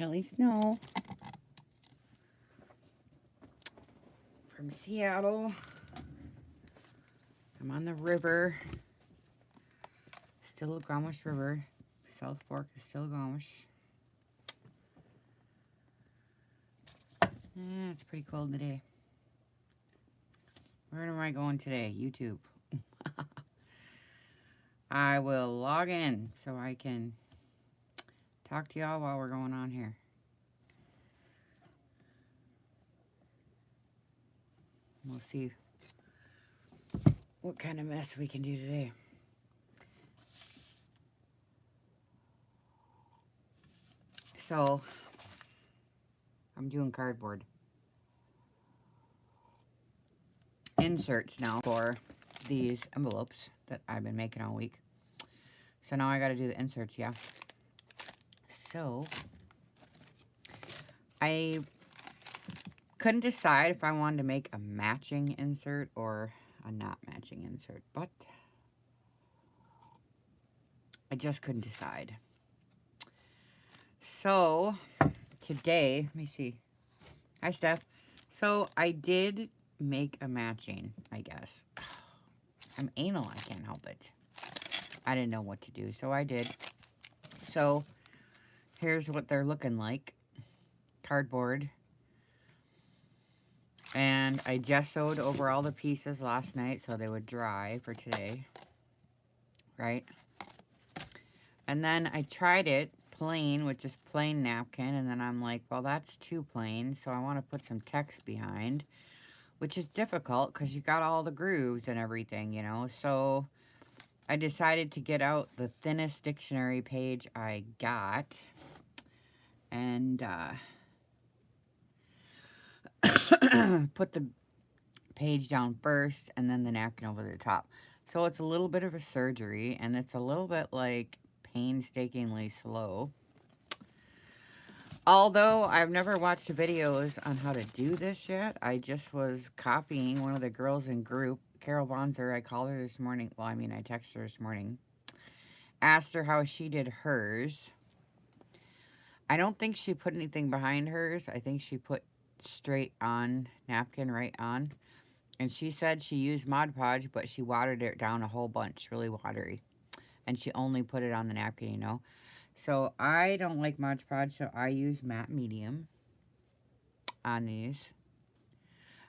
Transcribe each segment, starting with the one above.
Kelly Snow from Seattle. I'm on the river, Stillaguamish River, South Fork of Stillaguamish. It's pretty cold today. Where am I going today? YouTube. I will log in so I can talk to y'all while we're going on here. We'll see what kind of mess we can do today. So, I'm doing cardboard inserts now for these envelopes that I've been making all week. So now I got to do the inserts, yeah. So, I couldn't decide if I wanted to make a matching insert or a not matching insert, but I just couldn't decide. So, today, let me see. Hi, Steph. So, I did make a matching, I guess. I'm anal, I can't help it. I didn't know what to do, so I did. So, here's what they're looking like. Cardboard. And I gessoed over all the pieces last night so they would dry for today. Right? And then I tried it plain with just plain napkin, and then I'm like, well, that's too plain, so I want to put some text behind, which is difficult because you got all the grooves and everything, you know. So I decided to get out the thinnest dictionary page I got and put the page down first and then the napkin over the top. So it's a little bit of a surgery, and it's a little bit like painstakingly slow. Although I've never watched videos on how to do this yet, I just was copying one of the girls in group, Carol Bonzer. I called her this morning. Well, I mean, I texted her this morning. Asked her how she did hers. I don't think she put anything behind hers. I think she put straight on napkin, right on. And she said she used Mod Podge, but she watered it down a whole bunch, really watery. And she only put it on the napkin, you know. So I don't like Mod Podge, so I use matte medium on these.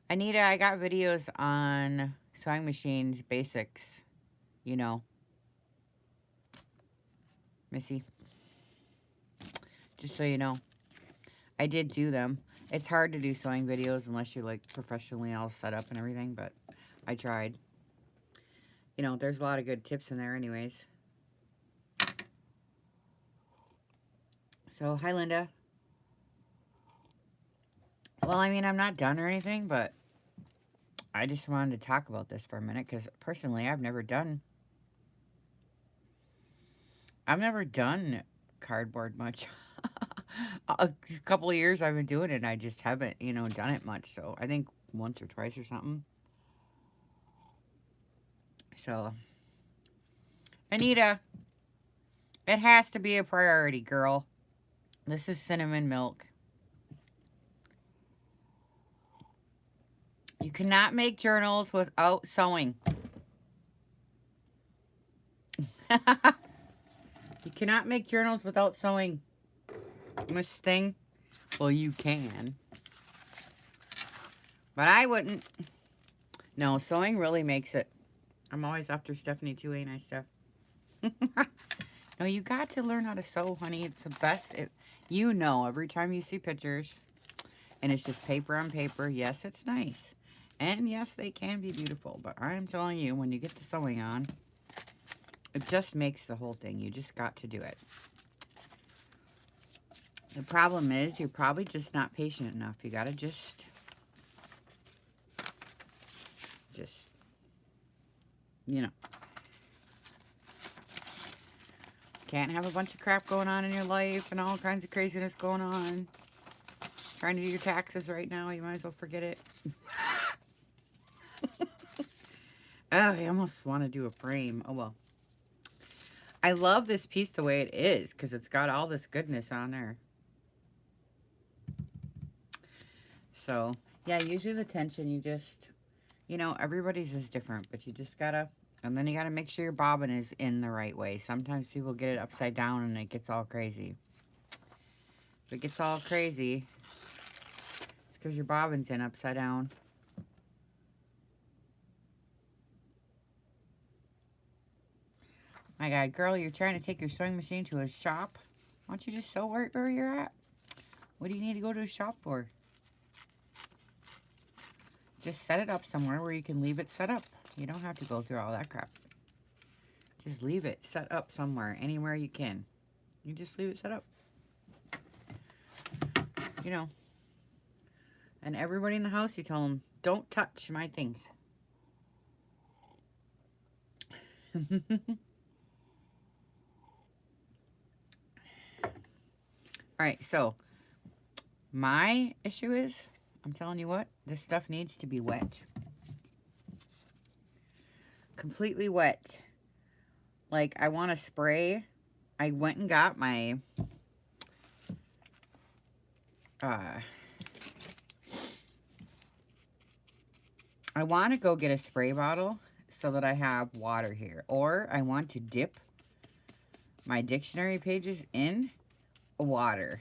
Anita, I got videos on sewing machines basics, you know. Missy, just so you know, I did do them. It's hard to do sewing videos unless you're like professionally all set up and everything, but I tried. You know, there's a lot of good tips in there anyways. So, hi Linda. Well, I mean, I'm not done or anything, but I just wanted to talk about this for a minute because personally, I've never done cardboard much. A couple of years I've been doing it and I just haven't, you know, done it much. So I think once or twice or something. So, Anita, it has to be a priority, girl. This is cinnamon milk. You cannot make journals without sewing. You cannot make journals without sewing. Miss Thing. Well, you can. But I wouldn't. No, sewing really makes it. I'm always after Stephanie too, ain't I, Steph? No, you got to learn how to sew, honey. It's the best. You know, every time you see pictures, and it's just paper on paper, yes, it's nice. And yes, they can be beautiful. But I'm telling you, when you get the sewing on, it just makes the whole thing. You just got to do it. The problem is you're probably just not patient enough. You got to just, you know. Can't have a bunch of crap going on in your life and all kinds of craziness going on. Trying to do your taxes right now, you might as well forget it. Oh, I almost want to do a frame. Oh, well. I love this piece the way it is because it's got all this goodness on there. So, yeah, usually the tension, you just, you know, everybody's is different, but you just gotta, and then you gotta make sure your bobbin is in the right way. Sometimes people get it upside down and it gets all crazy. If it gets all crazy, it's because your bobbin's in upside down. My God, girl, you're trying to take your sewing machine to a shop? Why don't you just sew where you're at? What do you need to go to a shop for? Just set it up somewhere where you can leave it set up. You don't have to go through all that crap. Just leave it set up somewhere, anywhere you can. You just leave it set up. You know. And everybody in the house, you tell them, don't touch my things. Alright, so my issue is, I'm telling you what, this stuff needs to be wet. Completely wet. Like, I want to spray. I went and got my I want to go get a spray bottle so that I have water here. Or I want to dip my dictionary pages in water.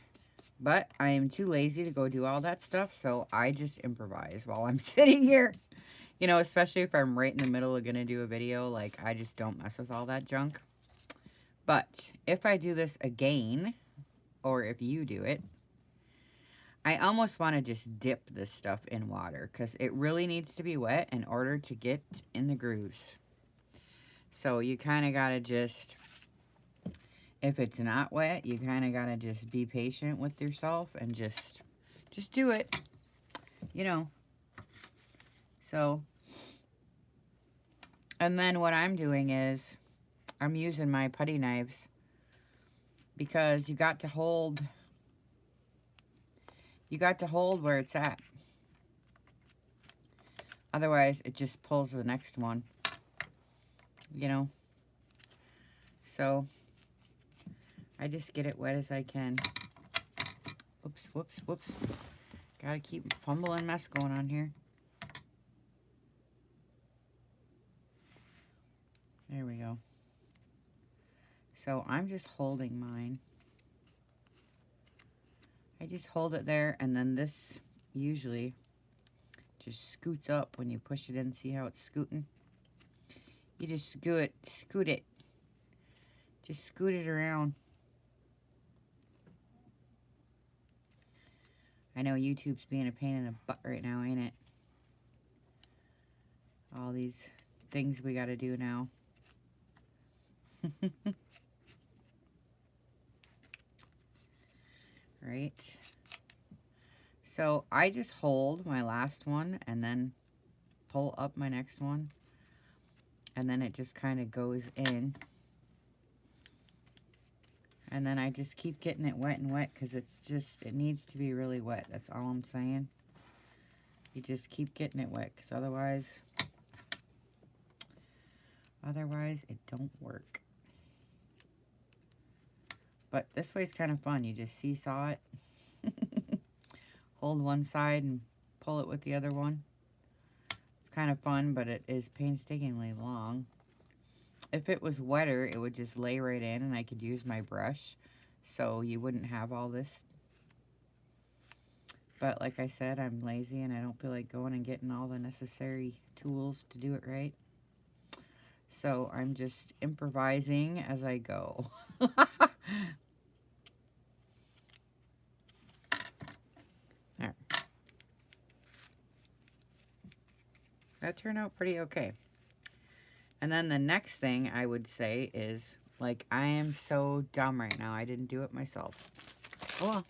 But I am too lazy to go do all that stuff, so I just improvise while I'm sitting here. You know, especially if I'm right in the middle of going to do a video, like, I just don't mess with all that junk. But if I do this again, or if you do it, I almost want to just dip this stuff in water because it really needs to be wet in order to get in the grooves. So you kind of got to just, if it's not wet, you kind of got to just be patient with yourself and just do it, you know. So, and then what I'm doing is I'm using my putty knives because you got to hold where it's at. Otherwise, it just pulls the next one, you know. So, I just get it wet as I can. Whoops, whoops, whoops. Gotta keep fumbling mess going on here. There we go. So, I'm just holding mine. I just hold it there, and then this usually just scoots up when you push it in. See how it's scooting? You just scoot it. Just scoot it around. I know YouTube's being a pain in the butt right now, ain't it? All these things we gotta do now. Right? So I just hold my last one and then pull up my next one. And then it just kind of goes in. And then I just keep getting it wet and wet because it's just, it needs to be really wet. That's all I'm saying. You just keep getting it wet because otherwise it don't work. But this way's kind of fun. You just seesaw it. Hold one side and pull it with the other one. It's kind of fun, but it is painstakingly long. If it was wetter, it would just lay right in and I could use my brush. So you wouldn't have all this. But like I said, I'm lazy and I don't feel like going and getting all the necessary tools to do it right. So I'm just improvising as I go. There. That turned out pretty okay. And then the next thing I would say is, like, I am so dumb right now. I didn't do it myself. Well,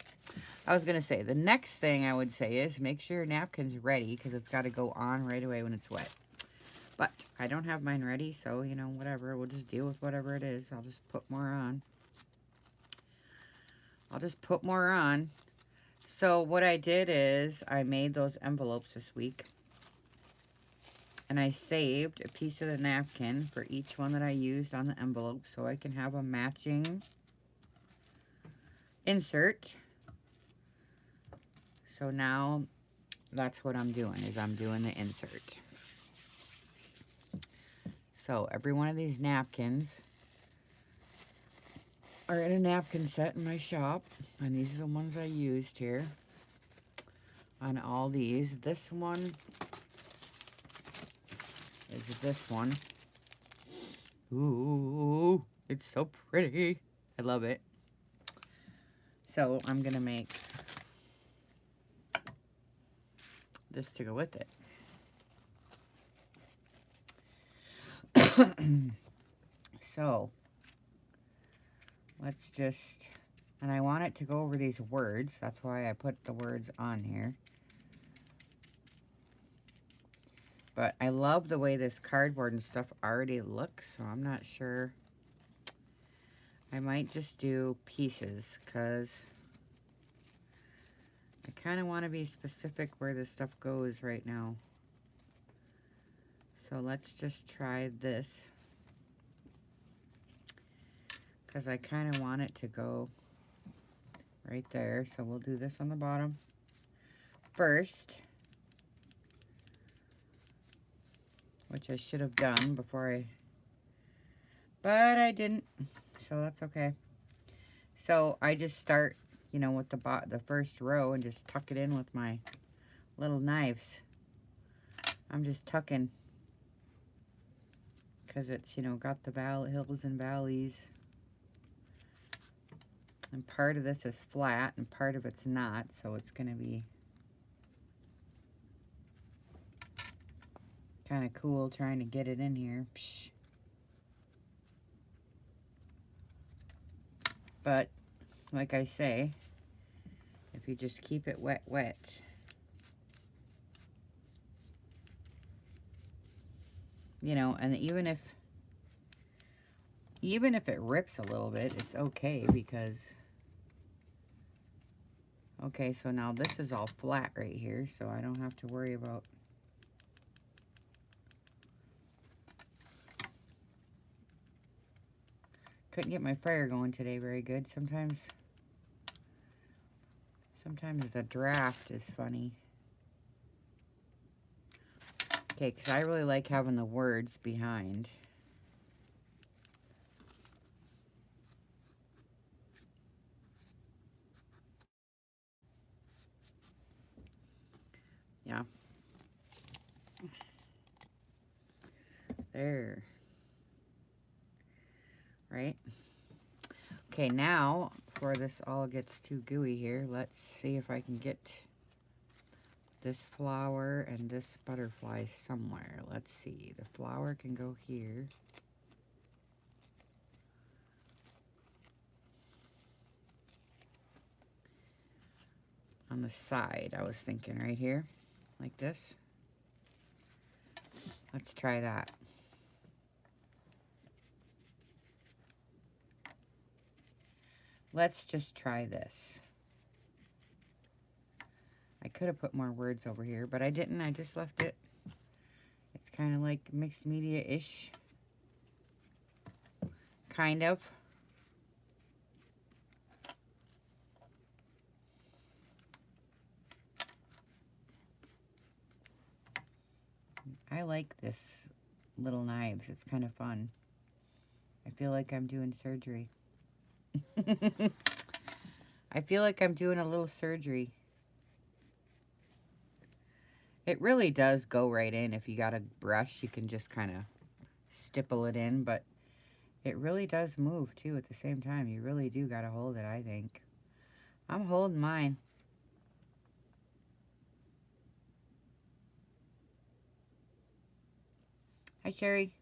I was going to say, the next thing I would say is make sure your napkin's ready because it's got to go on right away when it's wet. But I don't have mine ready, so, you know, whatever. We'll just deal with whatever it is. I'll just put more on. So what I did is I made those envelopes this week. And I saved a piece of the napkin for each one that I used on the envelope so I can have a matching insert. So now that's what I'm doing, is I'm doing the insert. So every one of these napkins are in a napkin set in my shop, and these are the ones I used here on all these. This one is this one. Ooh, it's so pretty. I love it. So I'm gonna make this to go with it. So let's just, and I want it to go over these words. That's why I put the words on here. But I love the way this cardboard and stuff already looks, so I'm not sure. I might just do pieces, because I kind of want to be specific where this stuff goes right now. So let's just try this, because I kind of want it to go right there. So we'll do this on the bottom first, which I should have done before but I didn't, so that's okay. So I just start, you know, with the first row and just tuck it in with my little knives. I'm just tucking, because it's, you know, got the hills and valleys. And part of this is flat and part of it's not, so it's going to be kind of cool trying to get it in here. Psh. But, like I say, if you just keep it wet, wet, you know, and even if it rips a little bit, it's okay, because, okay, so now this is all flat right here, so I don't have to worry about couldn't get my fire going today very good. Sometimes the draft is funny. Okay, because I really like having the words behind. Yeah. There. Right? Okay, now, before this all gets too gooey here, let's see if I can get this flower and this butterfly somewhere. Let's see. The flower can go here. On the side, I was thinking right here. Like this. Let's try that. Let's just try this. I could have put more words over here, but I didn't. I just left it. It's kind of like mixed media-ish. Kind of. I like this little knives. It's kind of fun. I feel like I'm doing surgery. I feel like I'm doing a little surgery. It really does go right in. If you got a brush, you can just kind of stipple it in, but it really does move too at the same time. You really do got to hold it, I think. I'm holding mine. Hi, Sherry.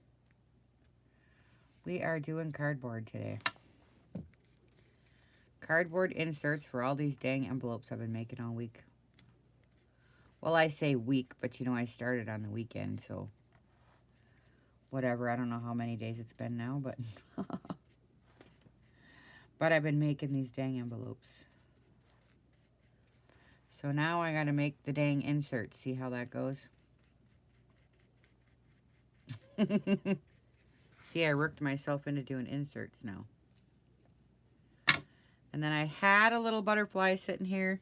We are doing cardboard today. Cardboard inserts for all these dang envelopes I've been making all week. Well, I say week, but you know I started on the weekend, so whatever. I don't know how many days it's been now, but but I've been making these dang envelopes. So now I gotta make the dang insert. See how that goes? See, I worked myself into doing inserts now. And then I had a little butterfly sitting here.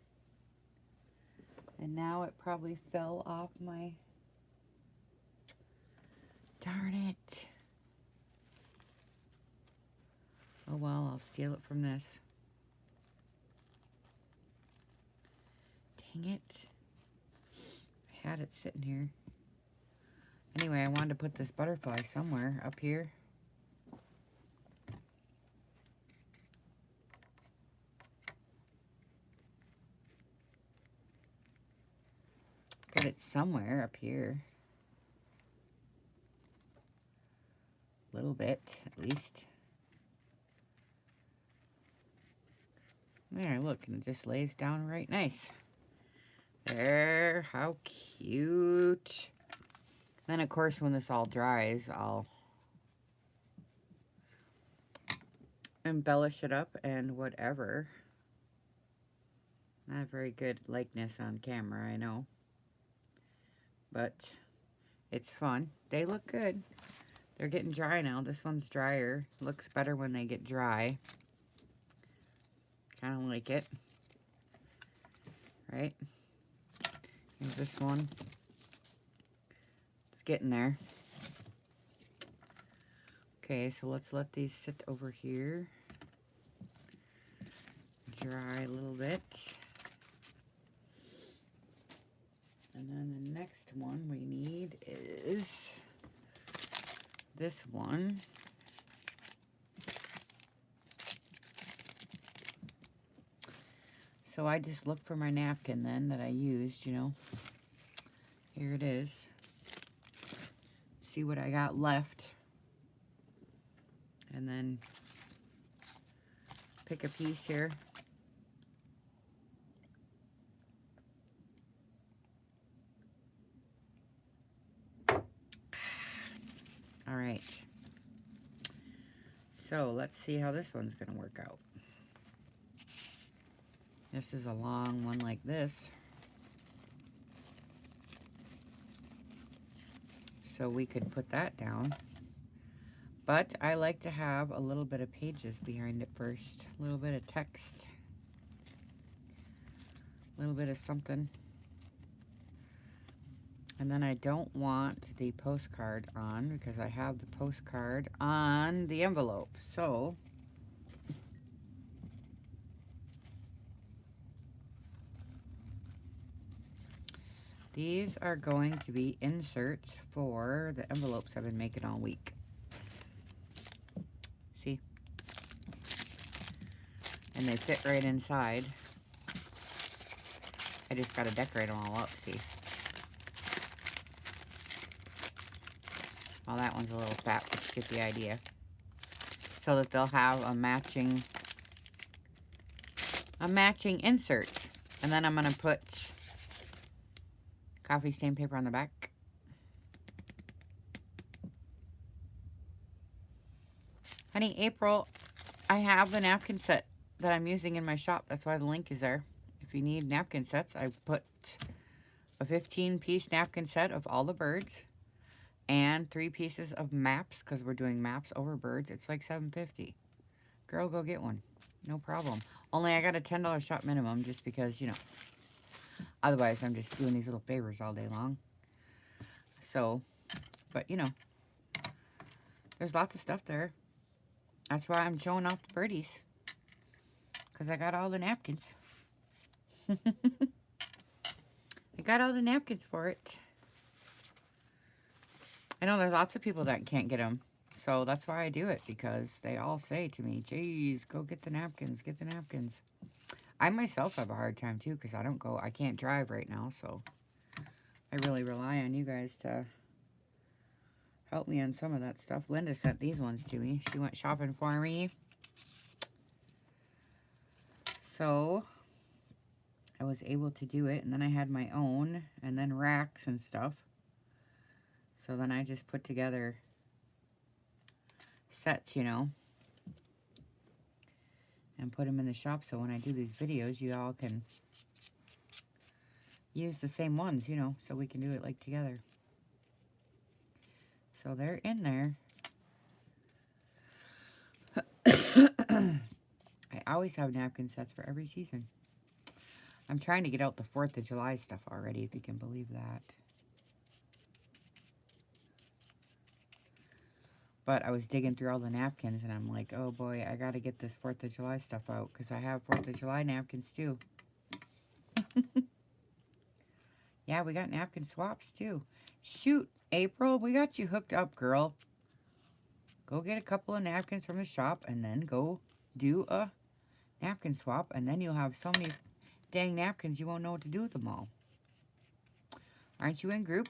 And now it probably fell off my... Darn it. Oh well, I'll steal it from this. Dang it. I had it sitting here. Anyway, I wanted to put this butterfly somewhere up here. Put it somewhere up here. A little bit, at least. There, look, and it just lays down right nice. There, how cute. Then, of course, when this all dries, I'll embellish it up and whatever. Not a very good likeness on camera, I know. But it's fun. They look good. They're getting dry now. This one's drier. Looks better when they get dry. Kind of like it. Right? Here's this one. It's getting there. Okay, so let's let these sit over here. Dry a little bit. And then the next one we need is this one. So I just looked for my napkin then that I used, you know. Here it is. See what I got left. And then pick a piece here. All right. So let's see how this one's going to work out. This is a long one like this. So we could put that down. But I like to have a little bit of pages behind it first. A little bit of text. A little bit of something. And then I don't want the postcard on because I have the postcard on the envelope. So these are going to be inserts for the envelopes I've been making all week. See? And they fit right inside. I just got to decorate them all up, see? Well, that one's a little fat, but you get the idea. So that they'll have a matching insert. And then I'm going to put coffee stain paper on the back. Honey, April, I have the napkin set that I'm using in my shop. That's why the link is there. If you need napkin sets, I put a 15-piece napkin set of all the birds and 3 pieces of maps because we're doing maps over birds. It's like $7.50. Girl, go get one. No problem. Only I got a $10 shop minimum just because, you know, otherwise I'm just doing these little favors all day long. So, but, you know, there's lots of stuff there. That's why I'm showing off the birdies. Because I got all the napkins. I got all the napkins for it. I know there's lots of people that can't get them. So that's why I do it. Because they all say to me, geez, go get the napkins. Get the napkins. I myself have a hard time too. Because I can't drive right now. So I really rely on you guys to help me on some of that stuff. Linda sent these ones to me. She went shopping for me. So I was able to do it. And then I had my own. And then racks and stuff. So then I just put together sets, you know. And put them in the shop. So when I do these videos, you all can use the same ones, you know. So we can do it like together. So they're in there. I always have napkin sets for every season. I'm trying to get out the 4th of July stuff already, if you can believe that. But I was digging through all the napkins, and I'm like, oh boy, I got to get this 4th of July stuff out, because I have 4th of July napkins too. Yeah, we got napkin swaps too. Shoot, April, we got you hooked up, girl. Go get a couple of napkins from the shop, and then go do a napkin swap, and then you'll have so many dang napkins you won't know what to do with them all. Aren't you in group?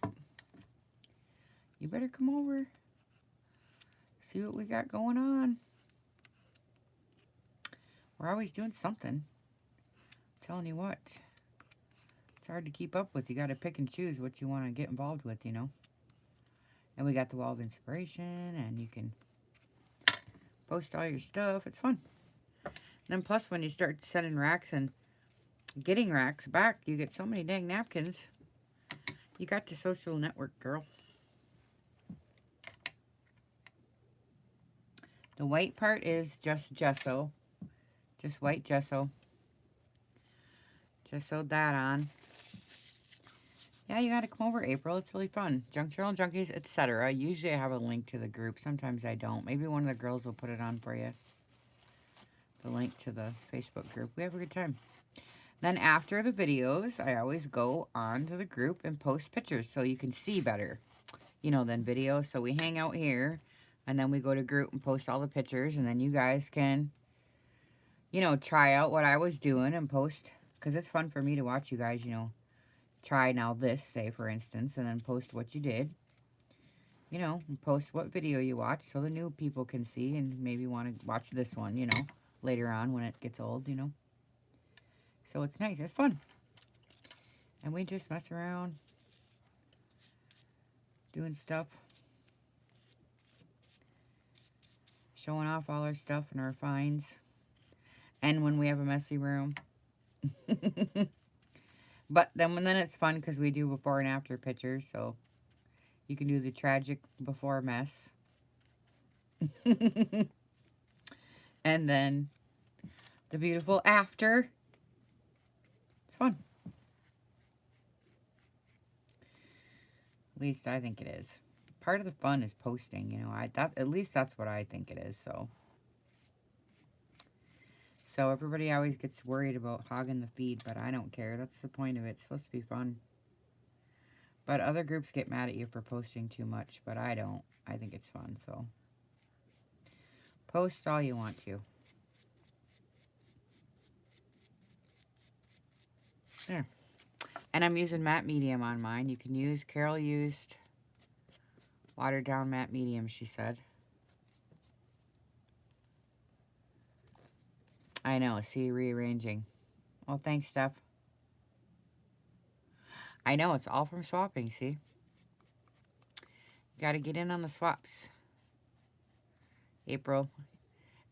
You better come over. See what we got going on. We're always doing something. I'm telling you what. It's hard to keep up with. You got to pick and choose what you want to get involved with, you know. And we got the wall of inspiration, and you can post all your stuff. It's fun. And then plus when you start sending racks and getting racks back, you get so many dang napkins. You got to social network, girl. The white part is just gesso. Just white gesso. Just sewed that on. Yeah, you got to come over, April. It's really fun. Junk Journal Junkies, etc. Usually I have a link to the group. Sometimes I don't. Maybe one of the girls will put it on for you. The link to the Facebook group. We have a good time. Then after the videos, I always go on to the group and post pictures so you can see better, you know, than video. So we hang out here, and then we go to group and post all the pictures, and then you guys can, you know, try out what I was doing and post, because it's fun for me to watch you guys, you know, try now this, say, for instance, and then post what you did, you know, and post what video you watched so the new people can see and maybe want to watch this one, you know, later on when it gets old, you know. So it's nice. It's fun. And we just mess around doing stuff. Showing off all our stuff and our finds. And when we have a messy room. But then it's fun because we do before and after pictures. So you can do the tragic before mess. And then the beautiful after. It's fun. At least I think it is. Part of the fun is posting, you know. At least that's what I think it is. So everybody always gets worried about hogging the feed, but I don't care. That's the point of it. It's supposed to be fun. But other groups get mad at you for posting too much, but I don't. I think it's fun, so post all you want to. There. And I'm using matte medium on mine. You can use, Carol used watered down matte medium, she said. I know, see, rearranging. Well, thanks, Steph. I know, it's all from swapping, see? You gotta get in on the swaps. April.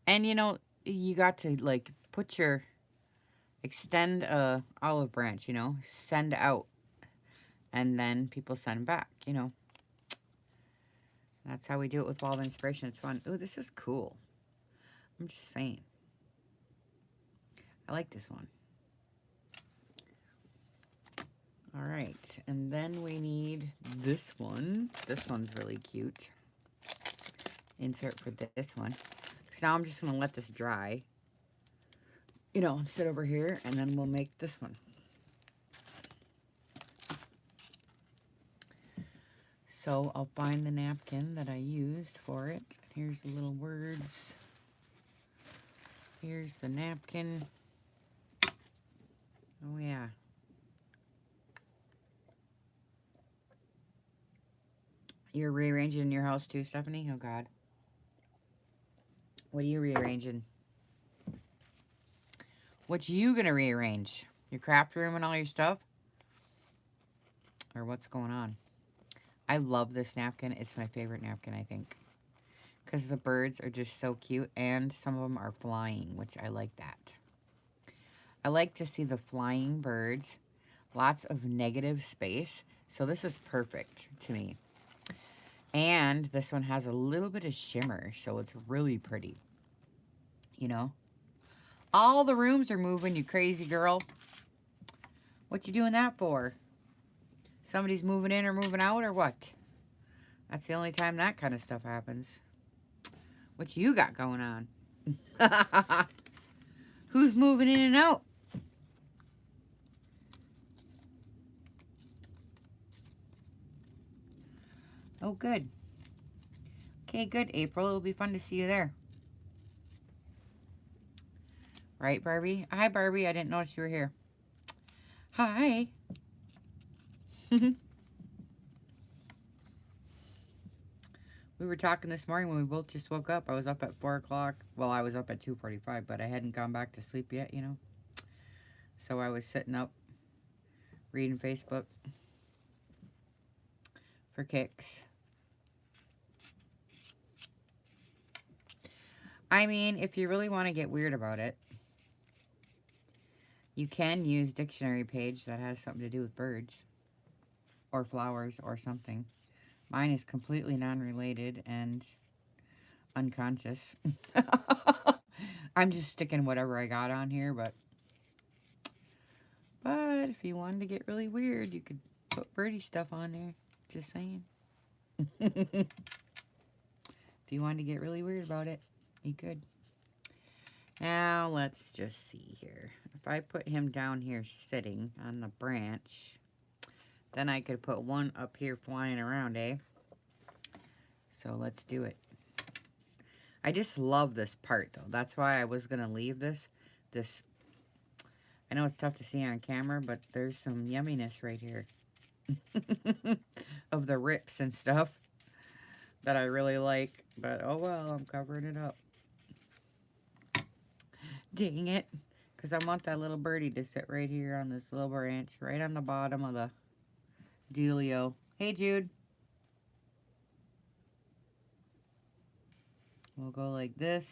And, you know, you got to, like, put your, extend a olive branch, you know? Send out. And then people send back, you know? That's how we do it with Ball of Inspiration. It's fun. Ooh, this is cool. I'm just saying. I like this one. All right, and then we need this one. This one's really cute. Insert for this one. Because now I'm just going to let this dry. You know, sit over here, and then we'll make this one. So I'll find the napkin that I used for it. Here's the little words. Here's the napkin. Oh, yeah. You're rearranging in your house too, Stephanie? Oh, God. What are you rearranging? What you gonna rearrange? Your craft room and all your stuff? Or what's going on? I love this napkin. It's my favorite napkin, I think. Because the birds are just so cute. And some of them are flying, which I like that. I like to see the flying birds. Lots of negative space. So this is perfect to me. And this one has a little bit of shimmer. So it's really pretty. You know? All the rooms are moving, you crazy girl. What you doing that for? Somebody's moving in or moving out or what? That's the only time that kind of stuff happens. What you got going on? Who's moving in and out? Oh, good. Okay, good, April. It'll be fun to see you there. Right, Barbie? Hi, Barbie. I didn't notice you were here. Hi. We were talking this morning when we both just woke up. I was up at 4 o'clock. Well, I was up at 2:45, but I hadn't gone back to sleep yet, you know. So I was sitting up reading Facebook for kicks. I mean, if you really want to get weird about it, you can use dictionary page that has something to do with birds or flowers or something. Mine is completely non-related and unconscious. I'm just sticking whatever I got on here, but if you wanted to get really weird, you could put birdie stuff on there. Just saying. If you wanted to get really weird about it, you could. Now, let's just see here. If I put him down here sitting on the branch, then I could put one up here flying around, eh? So let's do it. I just love this part, though. That's why I was going to leave this. I know it's tough to see on camera, but there's some yumminess right here. Of the rips and stuff that I really like. But, oh well, I'm covering it up. Dang it. Because I want that little birdie to sit right here on this little branch, right on the bottom of the dealio. Hey, Jude. We'll go like this.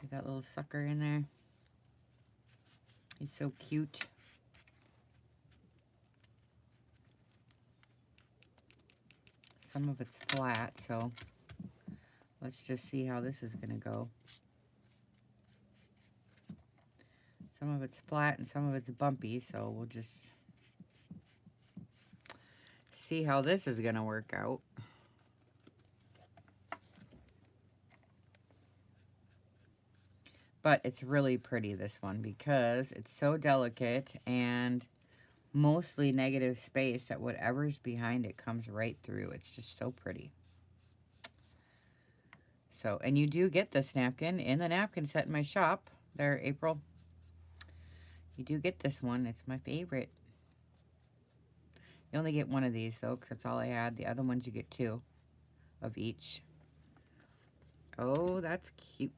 Get that little sucker in there. He's so cute. Some of it's flat, so let's just see how this is going to go. Some of it's flat and some of it's bumpy, so we'll just see how this is going to work out. But it's really pretty, this one, because it's so delicate and mostly negative space that whatever's behind it comes right through. It's just so pretty. So, and you do get this napkin in the napkin set in my shop. There, April. You do get this one. It's my favorite. You only get one of these, though, because that's all I had. The other ones you get 2 of each. Oh, that's cute.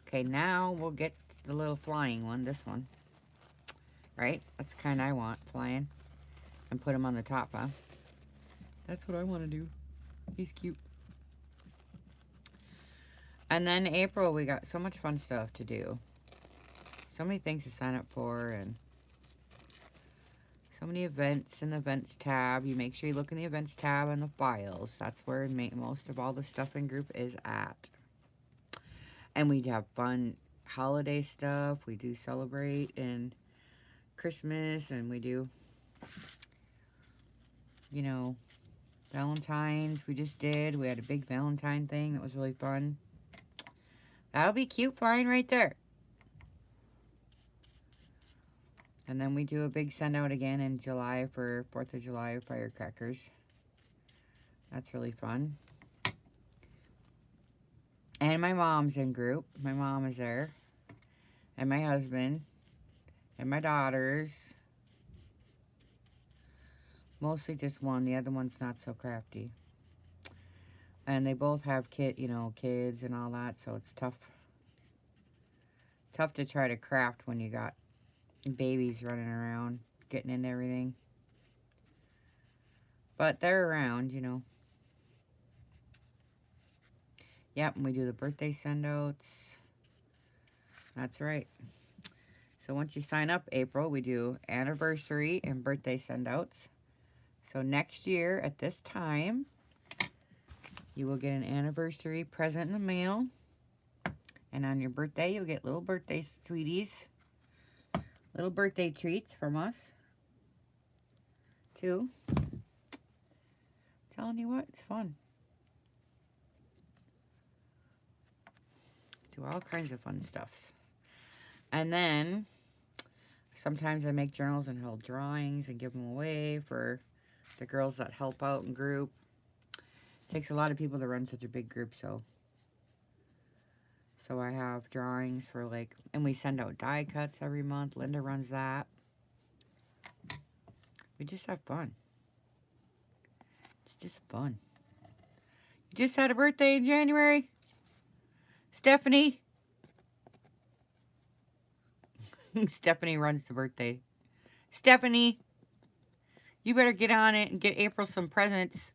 Okay, now we'll get the little flying one, this one. Right? That's the kind I want, flying. And put him on the top, huh? That's what I want to do. He's cute. And then April, we got so much fun stuff to do. So many things to sign up for, and so many events in the events tab. You make sure you look in the events tab and the files. That's where most of all the stuff in group is at. And we have fun holiday stuff. We do celebrate and Christmas, and we do, you know, Valentine's. We just did. We had a big Valentine thing. That was really fun. That'll be cute flying right there. And then we do a big send out again in July for 4th of July firecrackers. That's really fun. And my mom's in group. My mom is there. And my husband. And my daughters. Mostly just one. The other one's not so crafty. And they both have kids and all that. So it's tough. Tough to try to craft when you got babies running around, getting into everything. But they're around, you know. Yep, and we do the birthday send-outs. That's right. So once you sign up, April, we do anniversary and birthday send-outs. So next year at this time, you will get an anniversary present in the mail. And on your birthday, you'll get little birthday sweeties. Little birthday treats from us, too. Telling you what, it's fun. Do all kinds of fun stuffs. And then sometimes I make journals and hold drawings and give them away for the girls that help out in group. It takes a lot of people to run such a big group, so I have drawings for like, and we send out die cuts every month. Linda runs that. We just have fun. It's just fun. You just had a birthday in January, Stephanie. Stephanie runs the birthday. Stephanie, you better get on it and get April some presents.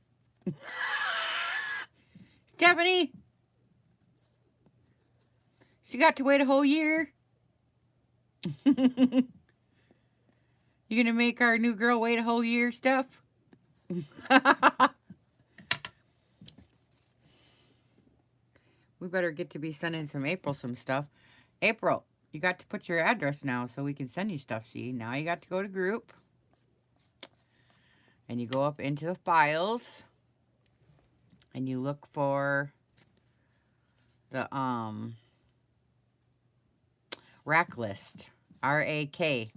Stephanie, she got to wait a whole year. You gonna make our new girl wait a whole year, Steph? We better get to be sending some April some stuff. April, you got to put your address now so we can send you stuff. See, now you got to go to group. And you go up into the files. And you look for the rack list. RAK.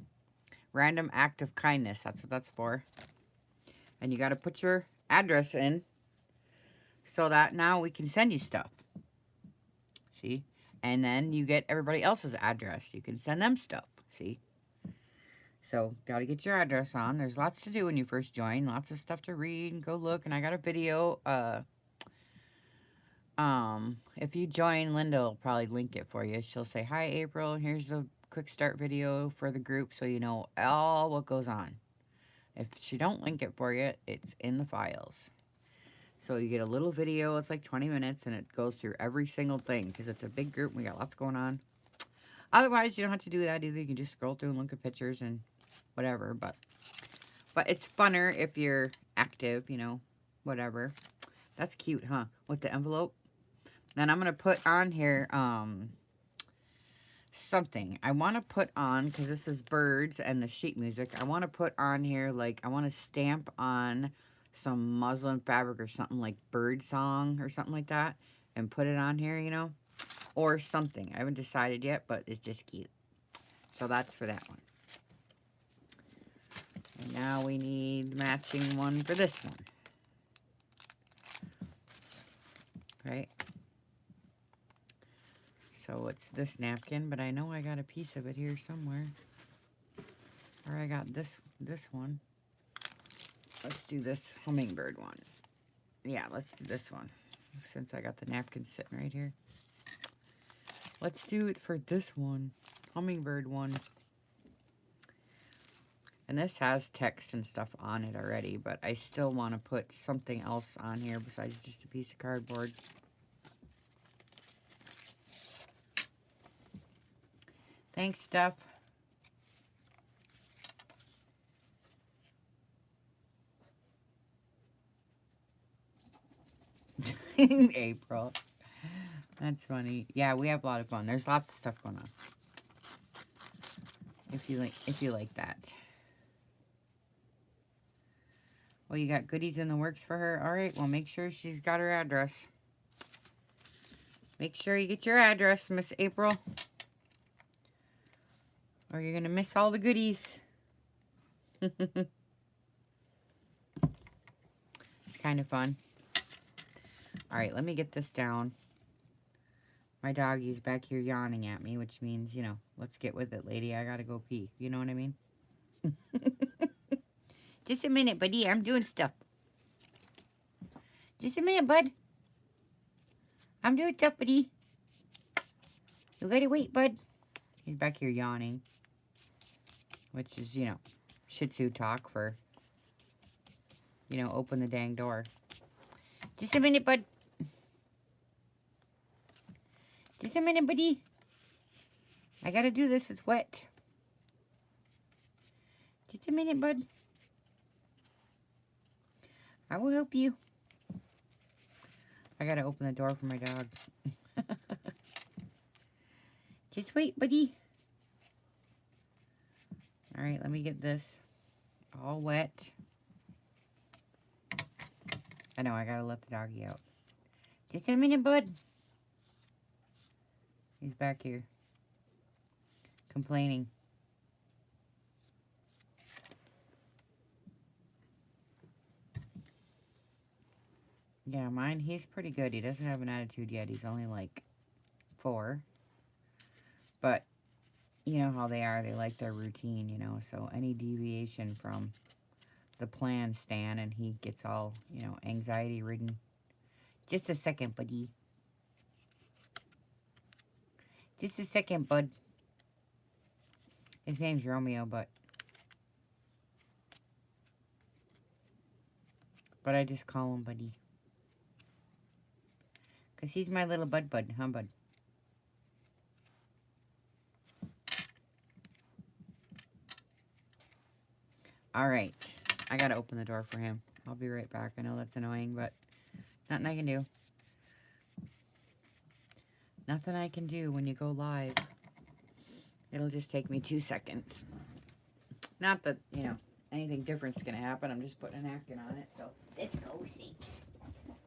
Random act of kindness. That's what that's for. And you got to put your address in so that now we can send you stuff. See? And then you get everybody else's address. You can send them stuff. See? So, got to get your address on. There's lots to do when you first join. Lots of stuff to read and go look. And I got a video. If you join, Linda will probably link it for you. She'll say, "Hi, April. Here's the quick start video for the group so you know all what goes on." If she don't link it for you, it's in the files. So you get a little video. It's like 20 minutes, and it goes through every single thing because it's a big group and we got lots going on. Otherwise, you don't have to do that either. You can just scroll through and look at pictures and whatever. But it's funner if you're active, you know, whatever. That's cute, huh? With the envelope. Then I'm going to put on here something. I want to put on, because this is birds and the sheet music, I want to put on here, like, I want to stamp on some muslin fabric or something like bird song or something like that and put it on here, you know, or something. I haven't decided yet, but it's just cute. So that's for that one. And now we need matching one for this one. Right? So it's this napkin, but I know I got a piece of it here somewhere. Or I got this one. Let's do this hummingbird one. Yeah, let's do this one. Since I got the napkin sitting right here. Let's do it for this one. Hummingbird one. And this has text and stuff on it already, but I still want to put something else on here besides just a piece of cardboard. Thanks, Steph. April. That's funny. Yeah, we have a lot of fun. There's lots of stuff going on. If you like that. Well, you got goodies in the works for her. All right, well, make sure she's got her address. Make sure you get your address, Miss April. Or you're going to miss all the goodies. It's kind of fun. All right, let me get this down. My doggy's back here yawning at me, which means, you know, let's get with it, lady. I got to go pee. You know what I mean? Just a minute, buddy. I'm doing stuff. Just a minute, bud. I'm doing stuff, buddy. You gotta wait, bud. He's back here yawning. Which is, you know, Shih Tzu talk for, you know, open the dang door. Just a minute, bud. Just a minute, buddy. I gotta do this. It's wet. Just a minute, bud. I will help you. I gotta open the door for my dog. Just wait, buddy. All right, let me get this all wet. I know, I gotta let the doggy out. Just a minute, bud. He's back here. Complaining. Yeah, mine, he's pretty good. He doesn't have an attitude yet. He's only like 4. But you know how they are. They like their routine, you know. So any deviation from the plan, Stan, and he gets all, you know, anxiety ridden. Just a second, buddy. Just a second, bud. His name's Romeo, but I just call him buddy. Because he's my little bud, huh, bud? All right. I got to open the door for him. I'll be right back. I know that's annoying, but nothing I can do. Nothing I can do when you go live. It'll just take me 2 seconds. Not that, you know, anything different's going to happen. I'm just putting a napkin on it, so. Let's go, sakes.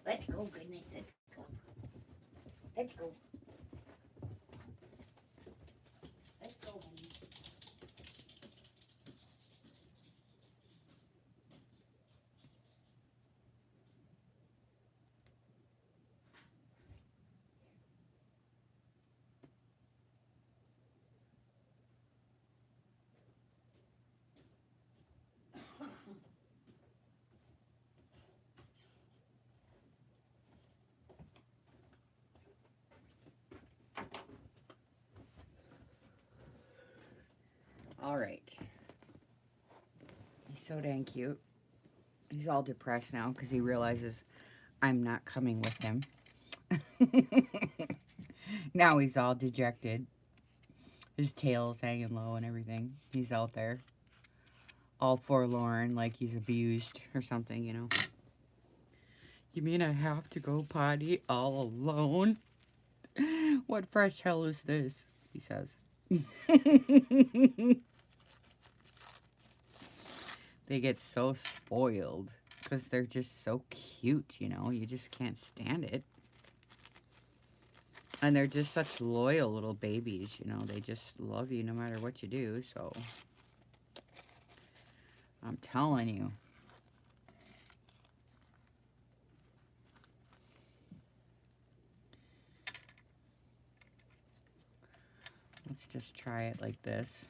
Let's go, goodness. Let's go. Let's go. Let's go, honey. All right. He's so dang cute. He's all depressed now because he realizes I'm not coming with him. Now he's all dejected. His tail's hanging low and everything. He's out there all forlorn, like he's abused or something, you know. You mean I have to go potty all alone? What fresh hell is this? He says. They get so spoiled because they're just so cute, you know. You just can't stand it. And they're just such loyal little babies, you know. They just love you no matter what you do, so. I'm telling you. Let's just try it like this.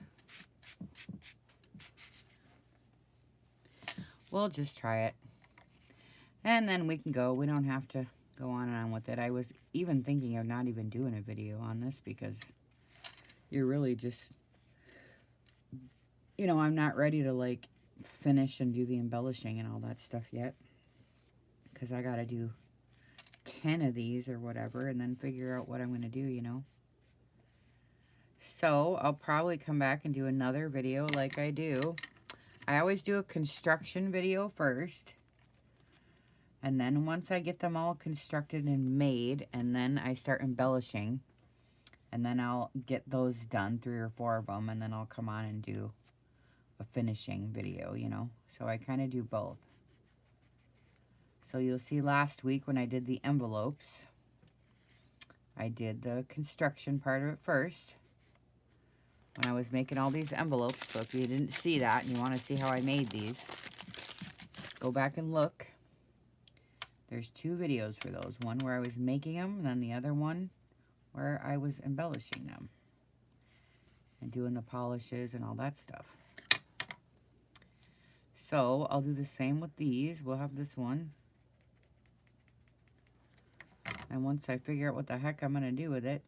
We'll just try it. And then we can go. We don't have to go on and on with it. I was even thinking of not even doing a video on this because you're really just, you know, I'm not ready to like finish and do the embellishing and all that stuff yet. Because I got to do 10 of these or whatever and then figure out what I'm going to do, you know. So I'll probably come back and do another video like I do. I always do a construction video first. And then once I get them all constructed and made, and then I start embellishing. And then I'll get those done, 3 or 4 of them, and then I'll come on and do a finishing video, you know. So I kind of do both. So you'll see last week when I did the envelopes, I did the construction part of it first. When I was making all these envelopes. So if you didn't see that and you want to see how I made these, go back and look. There's 2 videos for those. One where I was making them, and then the other one where I was embellishing them. And doing the polishes and all that stuff. So I'll do the same with these. We'll have this one. And once I figure out what the heck I'm going to do with it.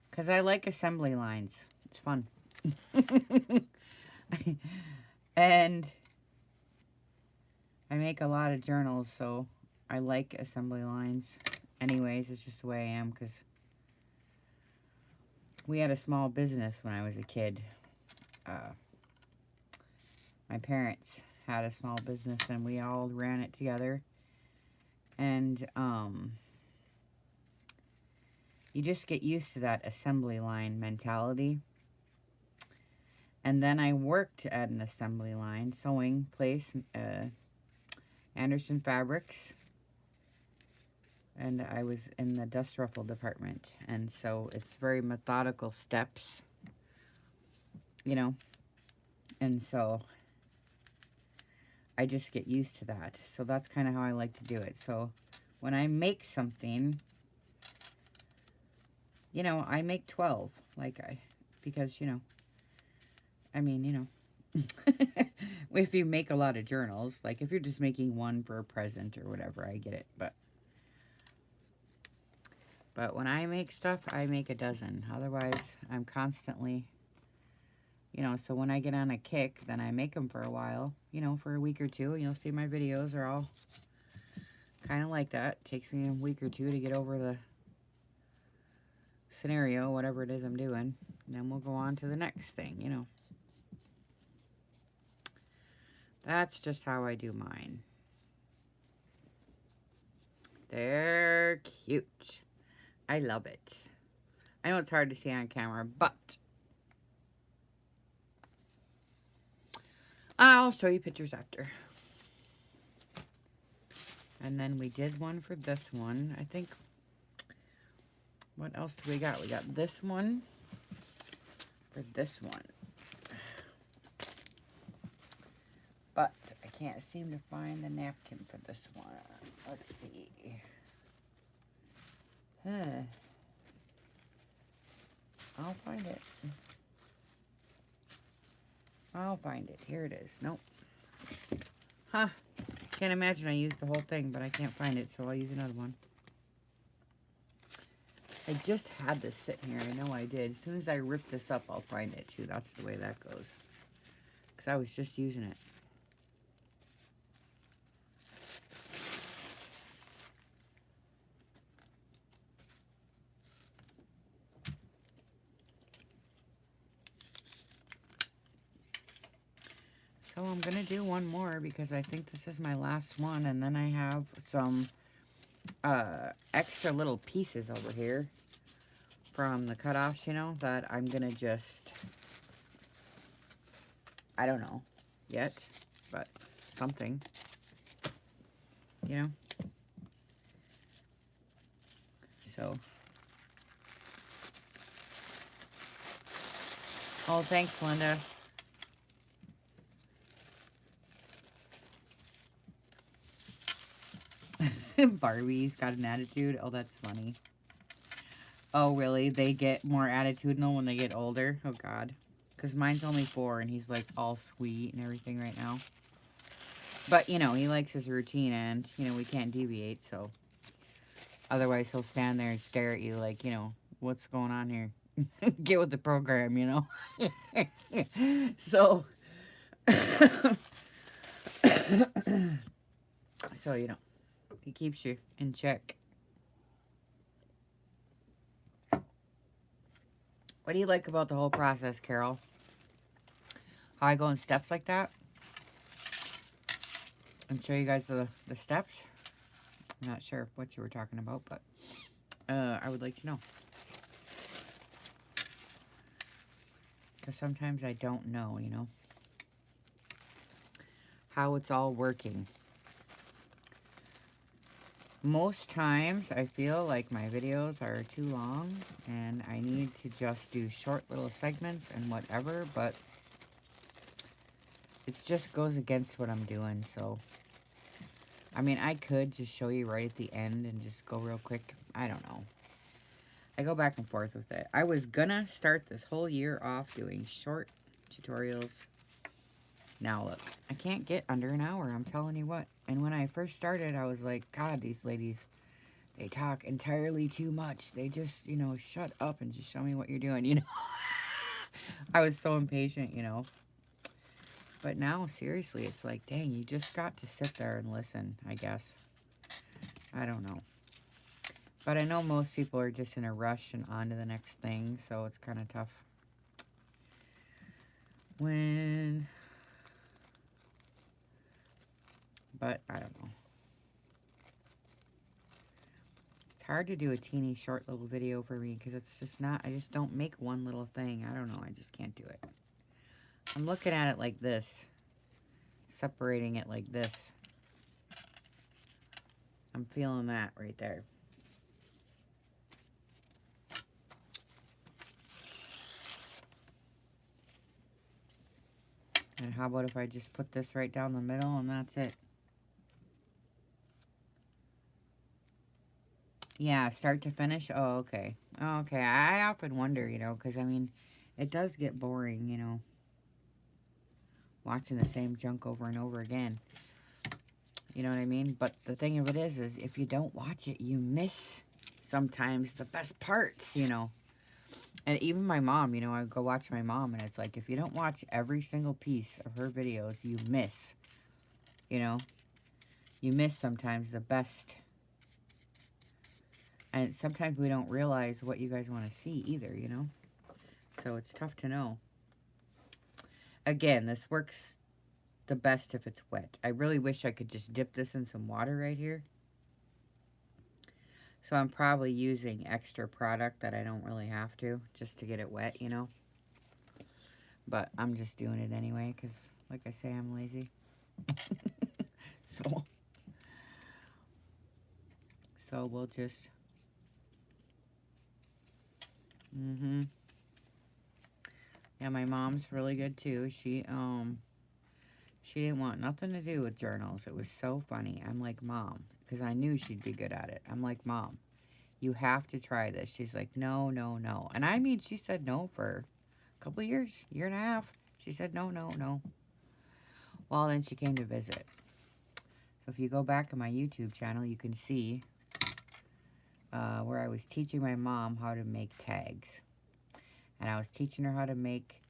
Because I like assembly lines. It's fun. And I make a lot of journals, so I like assembly lines. Anyways, it's just the way I am, because we had a small business when I was a kid. My parents had a small business, and we all ran it together. And you just get used to that assembly line mentality. And then I worked at an assembly line, sewing place, Anderson Fabrics. And I was in the dust ruffle department. And so it's very methodical steps, you know. And so I just get used to that. So that's kind of how I like to do it. So when I make something, you know, I make 12. Because, you know, I mean, you know, if you make a lot of journals, like if you're just making one for a present or whatever, I get it. But when I make stuff, I make a dozen. Otherwise, I'm constantly, you know, so when I get on a kick, then I make them for a while, you know, for a week or two. You'll see my videos are all kind of like that. It takes me a week or two to get over the scenario, whatever it is I'm doing. And then we'll go on to the next thing, you know. That's just how I do mine. They're cute. I love it. I know it's hard to see on camera, but I'll show you pictures after. And then we did one for this one. I think, what else do we got? We got this one for this one. But I can't seem to find the napkin for this one. Let's see. I'll find it. I'll find it. Here it is. Nope. Huh. Can't imagine I used the whole thing, but I can't find it, so I'll use another one. I just had this sitting here. I know I did. As soon as I rip this up, I'll find it, too. That's the way that goes. Because I was just using it. So I'm going to do one more because I think this is my last one. And then I have some extra little pieces over here from the cutoffs, you know, that I'm going to just, I don't know yet, but something, you know. So, oh, thanks, Linda. Barbie's got an attitude. Oh, that's funny. Oh, really? They get more attitudinal when they get older? Oh, God. Because mine's only 4, and he's, like, all sweet and everything right now. But, you know, he likes his routine, and, you know, we can't deviate, so. Otherwise, he'll stand there and stare at you like, you know, what's going on here? Get with the program, you know? So. So, you know, he keeps you in check. What do you like about the whole process, Carol? How I go in steps like that? And show you guys the steps? I'm not sure what you were talking about, but I would like to know. Because sometimes I don't know, you know, how it's all working. Most times I feel like my videos are too long and I need to just do short little segments and whatever, but it just goes against what I'm doing. So, I mean, I could just show you right at the end and just go real quick. I don't know. I go back and forth with it. I was gonna start this whole year off doing short tutorials. Now look, I can't get under an hour, I'm telling you what. And when I first started, I was like, God, these ladies, they talk entirely too much. They just, you know, shut up and just show me what you're doing, you know. I was so impatient, you know. But now, seriously, it's like, dang, you just got to sit there and listen, I guess. I don't know. But I know most people are just in a rush and on to the next thing, so it's kind of tough. But I don't know. It's hard to do a teeny short little video for me because it's just not, I just don't make one little thing. I don't know, I just can't do it. I'm looking at it like this, separating it like this. I'm feeling that right there. And how about if I just put this right down the middle and that's it? Yeah, start to finish. Oh, okay. Oh, okay. I often wonder, because I mean, it does get boring, watching the same junk over and over again. You know what I mean? But the thing of it is if you don't watch it, you miss sometimes the best parts. And even my mom, I go watch my mom, and it's like if you don't watch every single piece of her videos, you miss, you know, you miss sometimes the best. And sometimes we don't realize what you guys want to see either. So it's tough to know. Again, this works the best if it's wet. I really wish I could just dip this in some water right here. So I'm probably using extra product that I don't really have to, just to get it wet. But I'm just doing it anyway because, like I say, I'm lazy. so, so we'll just... Yeah, my mom's really good too. She didn't want nothing to do with journals. It was so funny. I'm like, Mom, because I knew she'd be good at it. I'm like, Mom, you have to try this. She's like, no, no, no. And I mean, she said no for a couple of years, year and a half. She said no, no, no. Well, then she came to visit. So if you go back on my YouTube channel, you can see where I was teaching my mom how to make tags. And I was teaching her how to make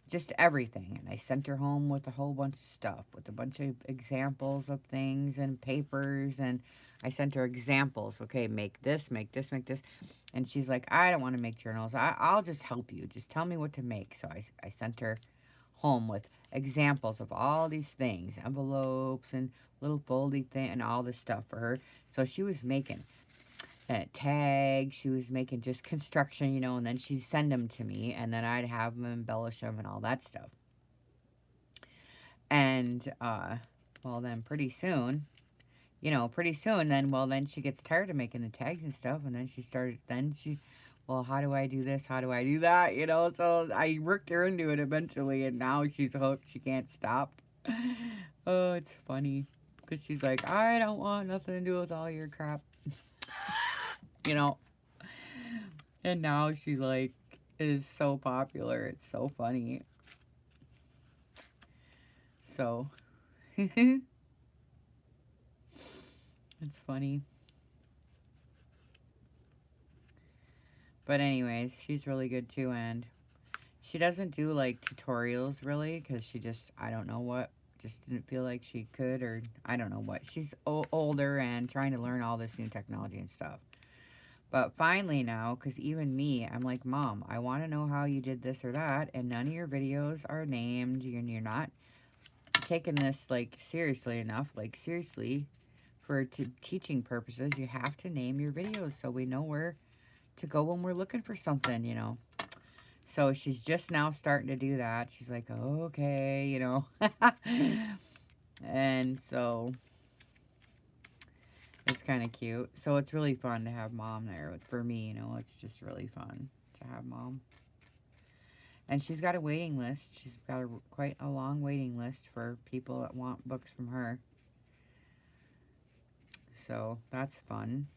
just everything. And I sent her home with a whole bunch of stuff, with a bunch of examples of things and papers. And I sent her examples. Okay, make this, make this, make this. And she's like, I don't want to make journals. I'll just help you. Just tell me what to make. So I sent her home with examples of all these things, envelopes and little foldy thing and all this stuff for her. So she was making tags. She was making just construction, and then she'd send them to me, and then I'd have them, embellish them, and all that stuff. And, well, then pretty soon, then she gets tired of making the tags and stuff, and then she, well, how do I do this? How do I do that? So I worked her into it eventually, and now she's hooked. She can't stop. Oh, it's funny. Because she's like, I don't want nothing to do with all your crap. And now she like is so popular. It's so funny. So it's funny. But anyways, she's really good too, and she doesn't do like tutorials really because she just, I don't know what, just didn't feel like she could, or I don't know what. She's older and trying to learn all this new technology and stuff. But finally now, because even me, I'm like, Mom, I want to know how you did this or that, and none of your videos are named, and you're not taking this, like, seriously enough. Like, seriously, for teaching purposes, you have to name your videos so we know where to go when we're looking for something. So she's just now starting to do that. She's like, okay, And so... It's kind of cute. So it's really fun to have Mom there. For me, it's just really fun to have Mom. And she's got a waiting list. She's got quite a long waiting list for people that want books from her. So that's fun.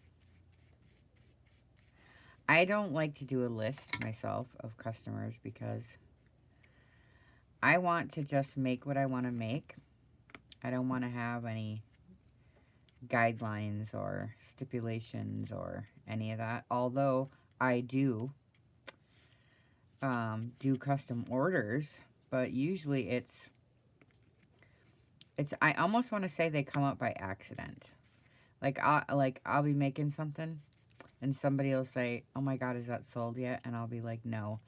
I don't like to do a list myself of customers because I want to just make what I want to make. I don't want to have any guidelines or stipulations or any of that. Although I do custom orders, but usually it's I almost want to say they come up by accident. Like I'll be making something and somebody will say, "Oh my God, is that sold yet?" And I'll be like, "No."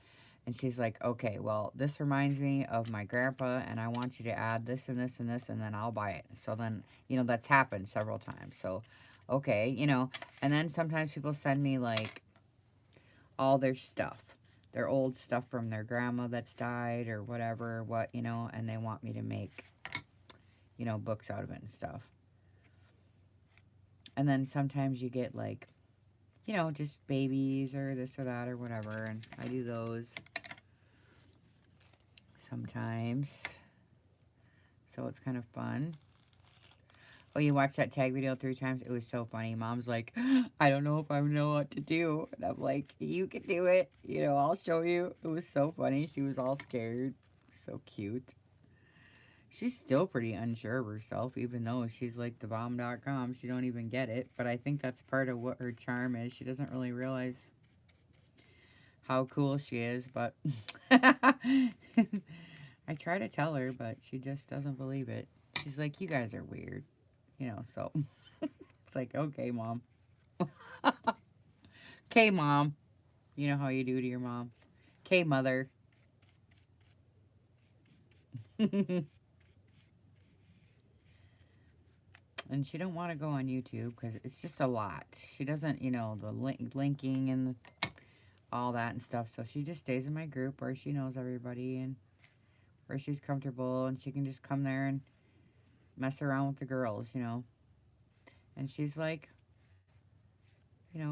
And she's like, "Okay, well, this reminds me of my grandpa and I want you to add this and this and this, and then I'll buy it." So then, that's happened several times. So, okay, and then sometimes people send me like all their stuff, their old stuff from their grandma that's died or whatever, what, and they want me to make, books out of it and stuff. And then sometimes you get like, just babies or this or that or whatever, and I do those sometimes. So it's kind of fun. Oh, you watched that tag video 3 times? It was so funny. Mom's like, I don't know if I know what to do. And I'm like, you can do it. I'll show you. It was so funny. She was all scared. So cute. She's still pretty unsure of herself, even though she's like the bomb.com. She don't even get it. But I think that's part of what her charm is. She doesn't really realize how cool she is. But I try to tell her, but she just doesn't believe it. She's like, you guys are weird. So it's like, okay, mom. Okay, mom. You know how you do to your mom. Okay, mother. And she don't want to go on YouTube because it's just a lot. She doesn't, the linking and all that and stuff. So she just stays in my group where she knows everybody and where she's comfortable, and she can just come there and mess around with the girls. And she's like,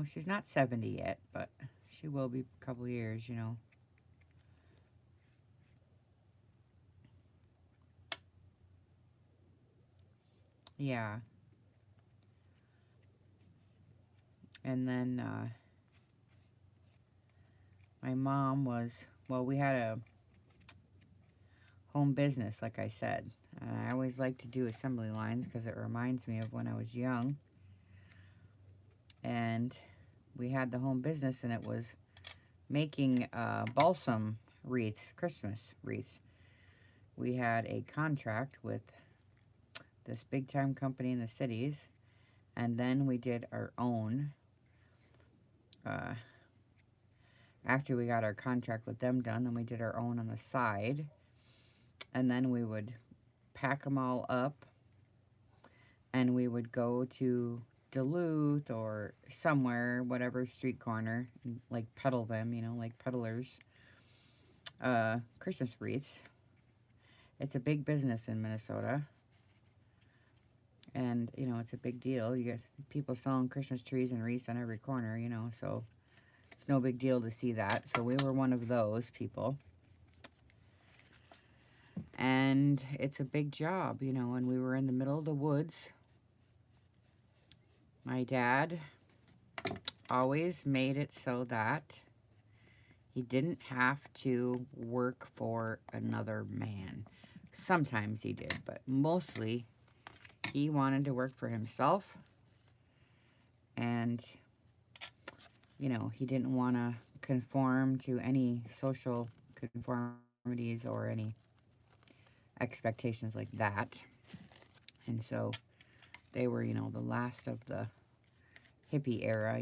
she's not 70 yet, but she will be a couple years. Yeah. And then my mom was, well, we had a home business, like I said. And I always like to do assembly lines because it reminds me of when I was young. And we had the home business, and it was making balsam wreaths, Christmas wreaths. We had a contract with this big time company in the cities, and then we did our own. After we got our contract with them done, then we did our own on the side, and then we would pack them all up, and we would go to Duluth or somewhere, whatever street corner, and like peddle them, like peddlers. Christmas wreaths. It's a big business in Minnesota. And, it's a big deal. You get people selling Christmas trees and wreaths on every corner, so it's no big deal to see that. So we were one of those people. And it's a big job, and we were in the middle of the woods. My dad always made it so that he didn't have to work for another man. Sometimes he did, but mostly he wanted to work for himself. And, he didn't want to conform to any social conformities or any expectations like that. And so they were, the last of the hippie era.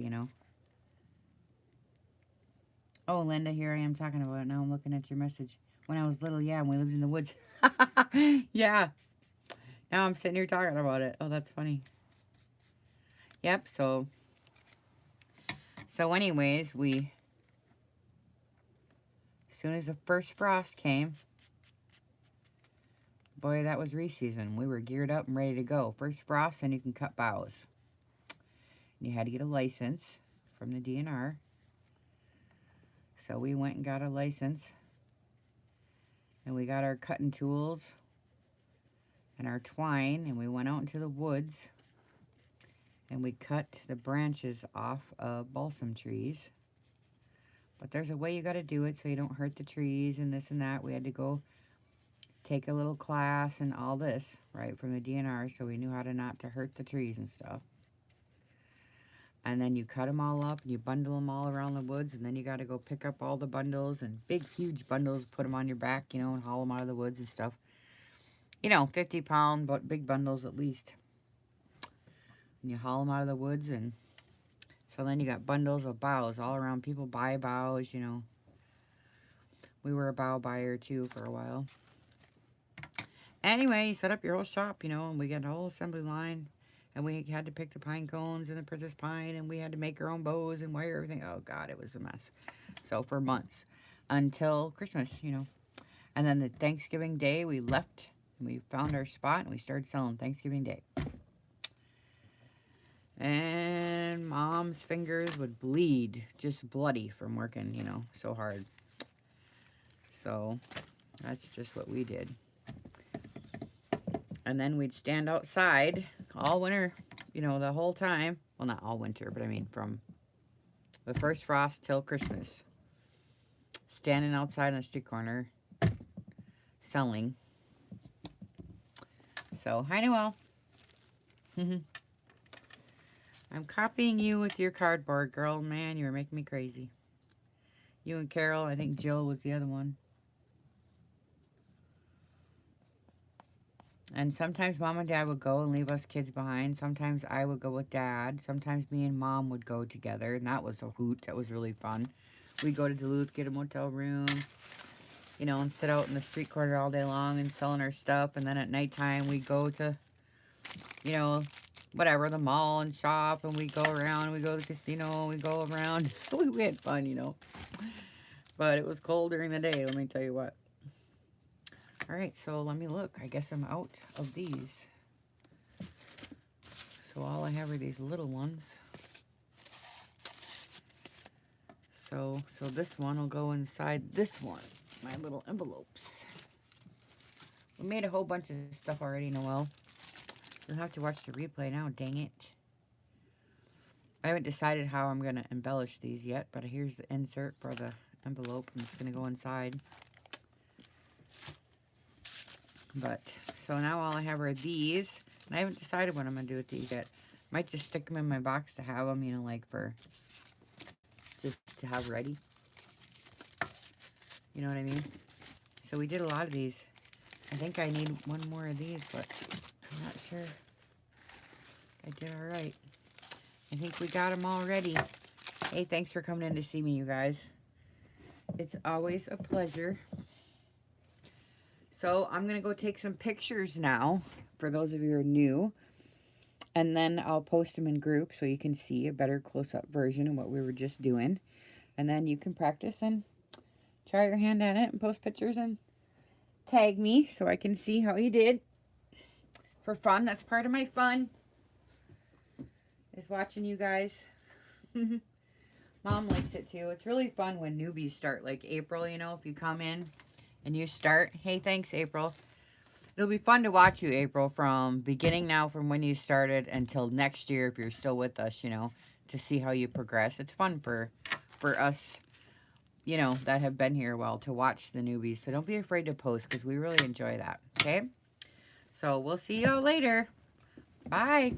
Oh, Linda, here I am talking about it. Now I'm looking at your message. When I was little, yeah, and we lived in the woods. Yeah. Now I'm sitting here talking about it. Oh, that's funny. Yep, so anyways, as soon as the first frost came, boy, that was wreath season. We were geared up and ready to go. First frost, and you can cut boughs. And you had to get a license from the DNR. So we went and got a license. And we got our cutting tools and our twine, and we went out into the woods. And we cut the branches off of balsam trees. But there's a way you got to do it so you don't hurt the trees and this and that. We had to go take a little class and all this, right, from the DNR, so we knew how to not to hurt the trees and stuff. And then you cut them all up and you bundle them all around the woods, and then you got to go pick up all the bundles and big, huge bundles, put them on your back, and haul them out of the woods and stuff. 50-pound, but big bundles at least. And you haul them out of the woods, and so then you got bundles of boughs all around. People buy boughs, We were a bough buyer, too, for a while. Anyway, you set up your whole shop, and we got a whole assembly line. And we had to pick the pine cones and the princess pine, and we had to make our own bows and wire everything. Oh, God, it was a mess. So, for months. until Christmas, you know. And then the Thanksgiving Day, we left and we found our spot and we started selling Thanksgiving Day. And Mom's fingers would bleed, just bloody from working, you know, so hard. So that's just what we did. And then we'd stand outside all winter, you know, the whole time. Well, not all winter, but I mean from the first frost till Christmas. Standing outside on the street corner, selling. So, hi, Noelle. I'm copying you with your cardboard, girl. Man, you were making me crazy. You and Carol, I think Jill was the other one. And sometimes Mom and Dad would go and leave us kids behind. Sometimes I would go with Dad. Sometimes me and Mom would go together, and that was a hoot. That was really fun. We'd go to Duluth, get a motel room, you know, and sit out in the street corner all day long and selling our stuff. And then at nighttime, we'd go to, you know, whatever, the mall and shop, and we go around, we go to the casino, we go around. We had fun, you know. But it was cold during the day, let me tell you what. All right, so let me look. I guess I'm out of these. So all I have are these little ones. So this one will go inside this one, my little envelopes. We made a whole bunch of stuff already, Noelle. You'll have to watch the replay now, dang it. I haven't decided how I'm going to embellish these yet, but here's the insert for the envelope, and it's going to go inside. But, so now all I have are these, and I haven't decided what I'm going to do with these yet. Might just stick them in my box to have them, you know, like for, just to have ready. You know what I mean? So we did a lot of these. I think I need one more of these, but I'm not sure. I did all right. I think we got them all ready. Hey, thanks for coming in to see me, you guys. It's always a pleasure. So I'm going to go take some pictures now, for those of you who are new. And then I'll post them in groups so you can see a better close-up version of what we were just doing. And then you can practice and try your hand at it and post pictures and tag me so I can see how you did. For fun, that's part of my fun, is watching you guys. Mom likes it too. It's really fun when newbies start, like April, you know, if you come in and you start. Hey, thanks, April. It'll be fun to watch you, April, from beginning now, from when you started until next year, if you're still with us, you know, to see how you progress. It's fun for us, you know, that have been here a while to watch the newbies. So don't be afraid to post, because we really enjoy that, okay? So we'll see y'all later. Bye.